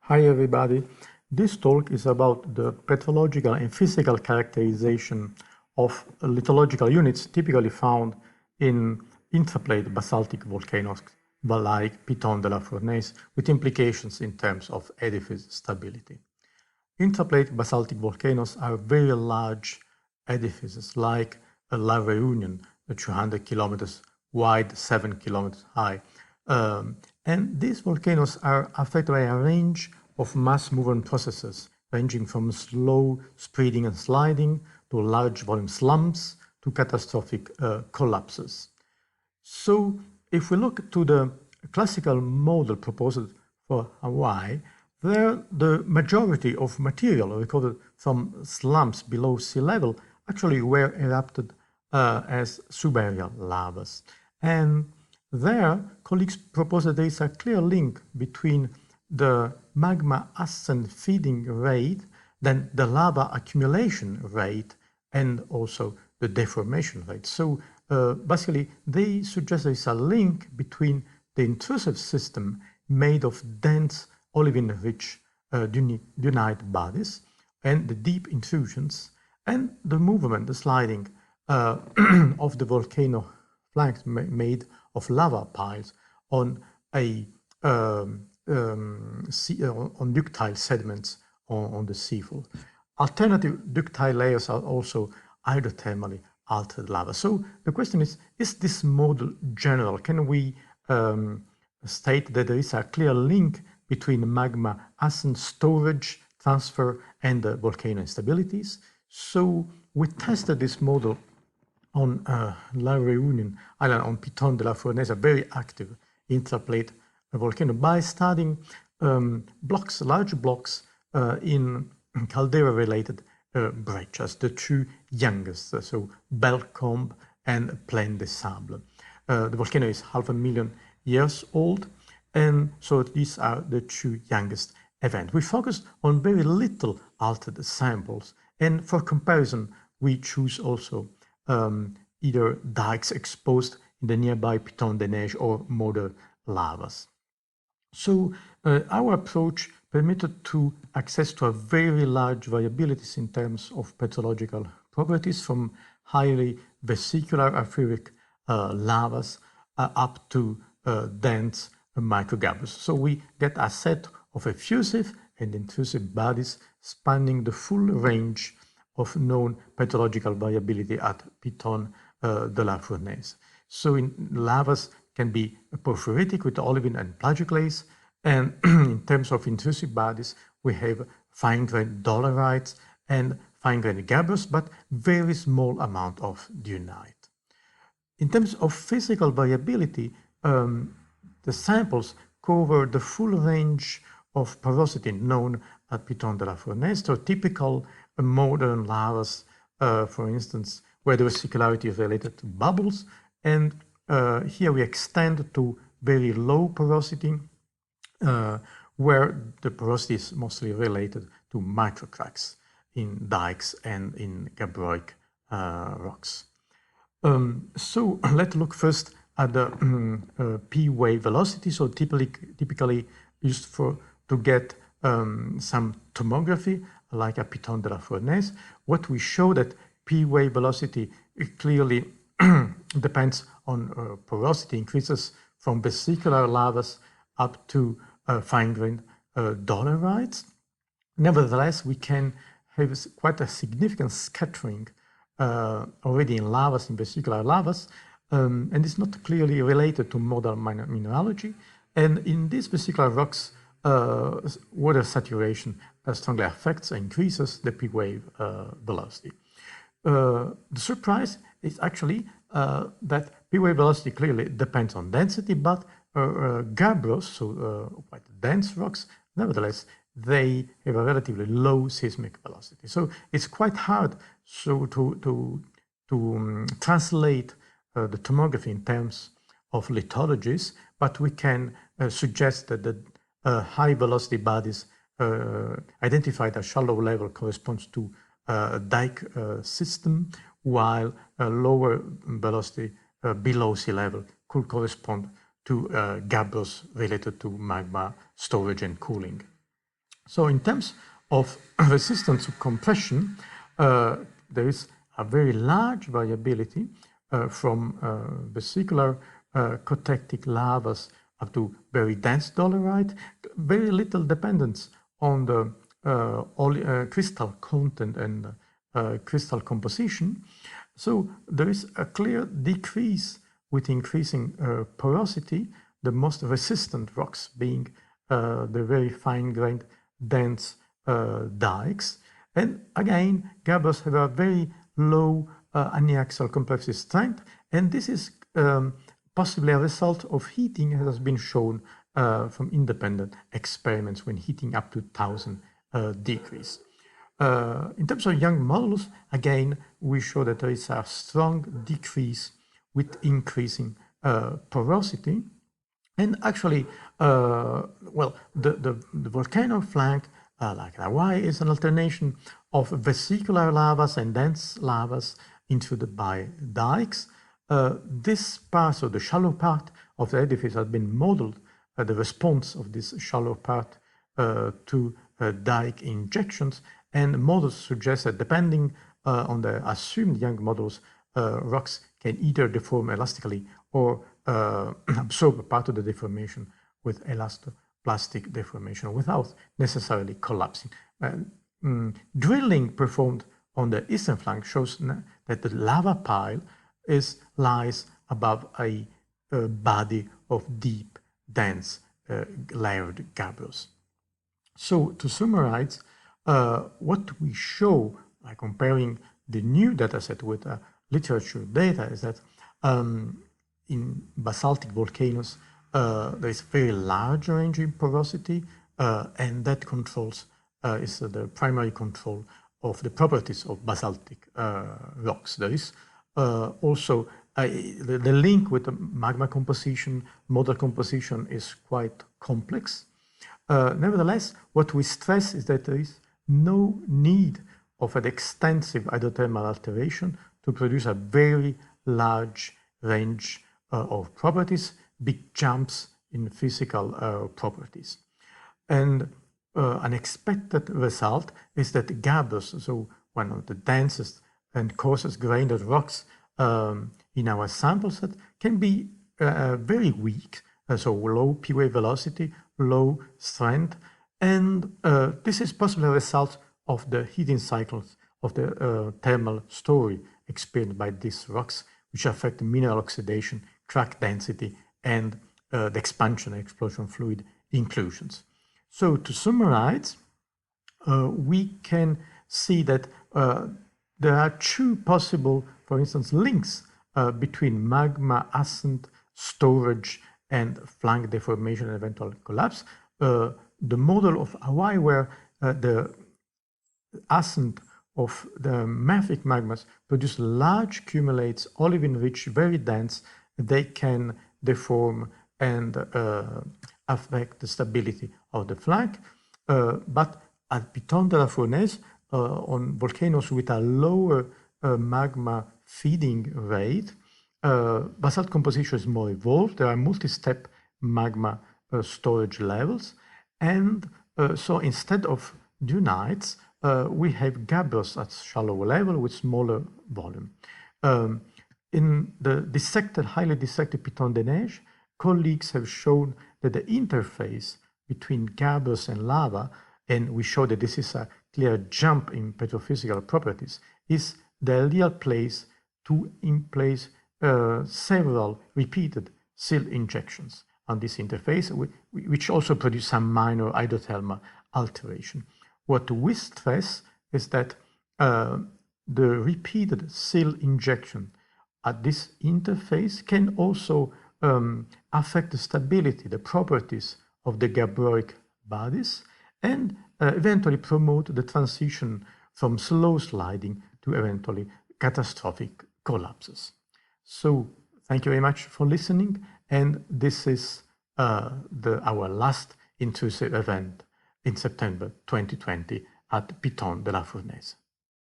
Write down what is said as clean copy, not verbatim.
Hi everybody. This talk is about the petrological and physical characterization of lithological units typically found in intraplate basaltic volcanoes like Piton de la Fournaise, with implications in terms of edifice stability. Intraplate basaltic volcanoes are very large edifices like La Réunion, 200 kilometers wide, 7 kilometers high. And these volcanoes are affected by a range of mass movement processes, ranging from slow spreading and sliding to large volume slumps to catastrophic collapses. So if we look to the classical model proposed for Hawaii, there the majority of material recovered from slumps below sea level actually were erupted as subaerial lavas. And there, colleagues proposed that there is a clear link between the magma ascent feeding rate, then the lava accumulation rate, and also the deformation rate. So basically, they suggest there is a link between the intrusive system made of dense olivine-rich dunite bodies and the deep intrusions and the movement, the sliding of the volcano flanks made of lava piles on on ductile sediments on the seafloor. Alternative ductile layers are also hydrothermally altered lava. So the question is this model general? Can we state that there is a clear link between magma ascent storage, transfer, and the volcano instabilities? So we tested this model on La Réunion Island, on Piton de la Fournaise, a very active intraplate volcano, by studying blocks, large blocks in caldera-related breccias, the two youngest, so Bellecombe and Plaine des Sables. The volcano is 500,000 years old, and so these are the two youngest events. We focused on very little altered samples, and for comparison, we choose also either dikes exposed in the nearby Piton des Neiges or modern lavas. So our approach permitted to access to a very large variabilities in terms of petrological properties, from highly vesicular apheric lavas up to dense microgabbros. So we get a set of effusive and intrusive bodies spanning the full range of known petrological variability at Piton de la Fournaise. So in lavas can be porphyritic with olivine and plagioclase, and in terms of intrusive bodies, we have fine-grained dolerites and fine-grained gabbros, but very small amount of dunite. In terms of physical variability, the samples cover the full range of porosity known at Piton de la Fournaise, so typical modern lavas, for instance, where the vesicularity is related to bubbles, and here we extend to very low porosity, where the porosity is mostly related to microcracks in dikes and in gabbroic rocks. So let's look first at the P wave velocity, so typically used to get some tomography like a Piton de la Fournaise. What we show that P wave velocity clearly depends on porosity, increases from vesicular lavas up to fine-grained dolerites. Nevertheless, we can have quite a significant scattering already in lavas, in vesicular lavas, and it's not clearly related to modern mineralogy. And in these vesicular rocks, water saturation strongly affects and increases the P wave velocity. The surprise is actually that P wave velocity clearly depends on density, but gabbros, so quite dense rocks, nevertheless, they have a relatively low seismic velocity. So it's quite hard to translate the tomography in terms of lithologies, but we can suggest that the high velocity bodies identified at shallow level corresponds to a dike system, while a lower velocity below sea level could correspond to gabbros related to magma storage and cooling. So in terms of resistance to compression, there is a very large variability from vesicular cotectic lavas up to very dense dolerite, very little dependence on the crystal content and crystal composition. So there is a clear decrease with increasing porosity, the most resistant rocks being the very fine-grained dense dikes. And again, gabbros have a very low aniaxial compressive strength, and this is possibly a result of heating, as has been shown from independent experiments when heating up to 1000 degrees. In terms of young models, again, we show that there is a strong decrease with increasing porosity. And actually, well, the volcano flank, like Hawaii, is an alternation of vesicular lavas and dense lavas intruded by dikes. This part, so the shallow part of the edifice, has been modeled, the response of this shallow part to dike injections, and models suggest that depending on the assumed young models, rocks can either deform elastically or absorb a part of the deformation with elastoplastic deformation without necessarily collapsing. Drilling performed on the eastern flank shows that the lava pile lies above a body of deep, dense, layered gabbros. So to summarize, what we show by comparing the new dataset with literature data is that in basaltic volcanoes, there is very large range in porosity, and that controls is the primary control of the properties of basaltic rocks. There is also the link with the magma composition, model composition is quite complex. Nevertheless, what we stress is that there is no need of an extensive hydrothermal alteration to produce a very large range of properties, big jumps in physical properties. And an expected result is that gabbros, so one of the densest and coarsest grained rocks in our sample set, can be very weak, so low P-wave velocity, low strength, and this is possibly a result of the heating cycles of the thermal story experienced by these rocks, which affect mineral oxidation, crack density, and the expansion and explosion fluid inclusions. So to summarize, we can see that there are two possible, for instance, links between magma ascent, storage, and flank deformation and eventual collapse. The model of Hawaii, where the ascent of the mafic magmas produce large cumulates, olivine-rich, very dense, they can deform and affect the stability of the flank. But at Piton de la Fournaise, on volcanoes with a lower magma feeding rate, basalt composition is more evolved. There are multi-step magma storage levels. And so instead of dunites, we have gabbros at shallow level with smaller volume. In the highly dissected Piton de Neige, colleagues have shown that the interface between gabbros and lava, and we show that this is a clear jump in petrophysical properties, is the ideal place to place several repeated sill injections on this interface, which also produce some minor hydrothermal alteration. What we stress is that the repeated sill injection at this interface can also affect the stability, the properties of the gabbroic bodies, and eventually promote the transition from slow sliding to eventually catastrophic collapses. So thank you very much for listening, and this is our last intrusive event in September 2020 at Piton de la Fournaise.